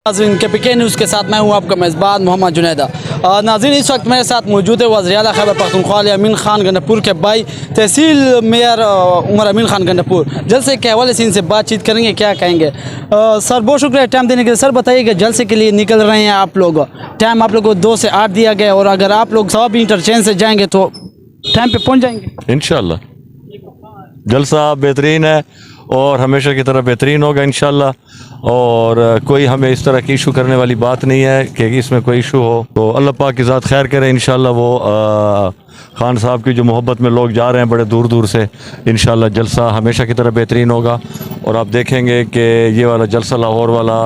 नाज़रीन KPK news के साथ मैं हूं आपका मेज़बान मोहम्मद जुनैदा। नाज़रीन इस वक्त मेरे साथ मौजूद है वज़ीर आला खैबर पख्तूनख्वा अमीन खान गंडापुर के भाई तहसील मेयर उमर अमीन खान गंडापुर। जलसे के हवाले से इनसे बातचीत करेंगे, क्या कहेंगे। सर बहुत शुक्रिया टाइम देने के लिए। सर बताइए कि जलसे के लिए निकल रहे हैं आप लोग, टाइम आप लोग को 2 से 8 दिया गया और अगर आप लोग सवाब इंटरचेंज से जाएंगे तो टाइम पे पहुँच जाएंगे इंशाल्लाह। जलसा बेहतरीन है और हमेशा की तरह बेहतरीन होगा इंशाल्लाह। और कोई हमें इस तरह की इशू करने वाली बात नहीं है कि इसमें कोई इशू हो, तो अल्लाह पाक की ज़ात खैर करे इंशाल्लाह। वो खान साहब की जो मोहब्बत में लोग जा रहे हैं बड़े दूर दूर से, इंशाल्लाह जलसा हमेशा की तरह बेहतरीन होगा। और आप देखेंगे कि ये वाला जलसा लाहौर वाला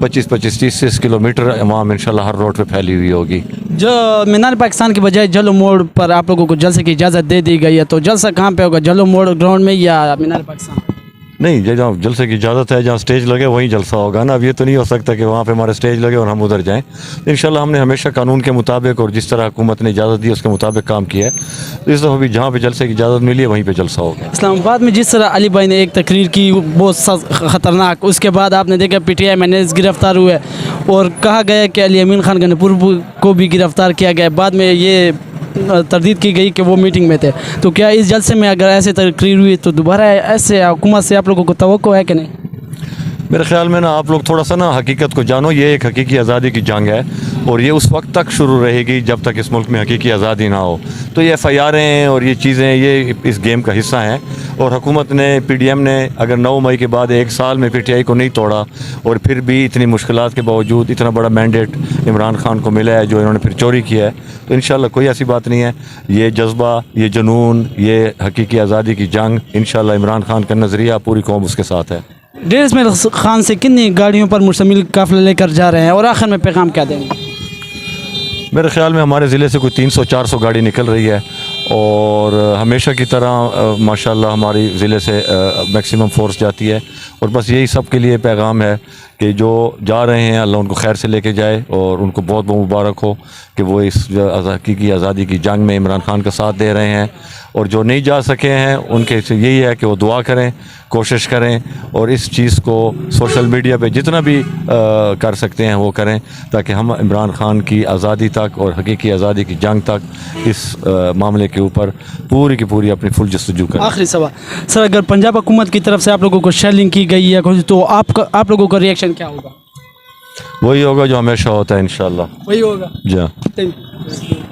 25-25, 30-30 किलोमीटर अमाम इंशाल्लाह हर रोड पे फैली हुई होगी। जो मीनार पाकिस्तान की बजाय जलो मोड़ पर आप लोगों को जलसे की इजाज़त दे दी गई है, तो जलसा कहाँ पे होगा, जलो मोड़ ग्राउंड में या मीनार पाकिस्तान? नहीं, जहाँ जलसे की इजाज़त है, जहाँ स्टेज लगे वहीं जलसा होगा ना। अब ये तो नहीं हो सकता कि वहाँ पे हमारे स्टेज लगे और हम उधर जाएं। इंशाल्लाह हमने हमेशा कानून के मुताबिक और जिस तरह हुकूमत ने इजाज़त दी उसके मुताबिक काम किया है। तो इस दफ़ा भी जहाँ पे जलसे की इजाज़त मिली है वहीं पे जलसा होगा। इस्लामाबाद में जिस तरह अली भाई ने एक तकरीर की बहुत ख़तरनाक, उसके बाद आपने देखा PTI में गिरफ्तार हुए और कहा गया कि अली अमीन खान गंडापुर को भी गिरफ्तार किया गया। बाद में ये तरदीद की गई कि वो मीटिंग में थे। तो क्या इस जलसे में अगर ऐसे तकरीर हुई तो दोबारा ऐसे हुकूमत से आप लोगों को तवक्को है कि नहीं? मेरे ख्याल में ना आप लोग थोड़ा सा ना हकीकत को जानो। ये एक हकीकी आज़ादी की जंग है और ये उस वक्त तक शुरू रहेगी जब तक इस मुल्क में हकीकी आज़ादी ना हो। तो ये FIR और ये चीज़ें ये इस गेम का हिस्सा हैं। और हुकूमत ने PDM ने अगर 9 मई के बाद 1 साल में PTI को नहीं तोड़ा और फिर भी इतनी मुश्किलात के बावजूद इतना बड़ा मैंडेट इमरान खान को मिला है जो इन्होंने फिर चोरी किया है, तो इंशाल्लाह कोई ऐसी बात नहीं है। ये जज्बा, ये जुनून, ये हकीकी आज़ादी की जंग, इंशाल्लाह इमरान खान का नज़रिया पूरी कौम उसके साथ है। डेढ़ इसमाइल खान से कितनी गाड़ियों पर मुश्तमिल काफ़िला लेकर जा रहे हैं और आखिर में पैगाम क्या देंगे? मेरे ख्याल में हमारे ज़िले से कोई 300-400 गाड़ी निकल रही है और हमेशा की तरह माशाल्लाह हमारी ज़िले से मैक्सिमम फोर्स जाती है। और बस यही सब के लिए पैगाम है कि जो जा रहे हैं अल्लाह उनको खैर से लेके जाए और उनको बहुत बहुत मुबारक हो कि वो इस हकीकी आज़ादी की जंग में इमरान खान का साथ दे रहे हैं। और जो नहीं जा सके हैं उनके से यही है कि वो दुआ करें, कोशिश करें और इस चीज़ को सोशल मीडिया पे जितना भी कर सकते हैं वो करें, ताकि हम इमरान खान की आज़ादी तक और हकीकी आज़ादी की जंग तक इस मामले के ऊपर पूरी की पूरी अपनी फुल जस्तजू करें। आखिरी सवाल सर, अगर पंजाब हुकूमत की तरफ से आप लोगों को शेलिंग की गई है तो आप लोगों का रिएक्शन क्या होगा? वही होगा जो हमेशा होता है इंशाल्लाह। वही होगा। जी।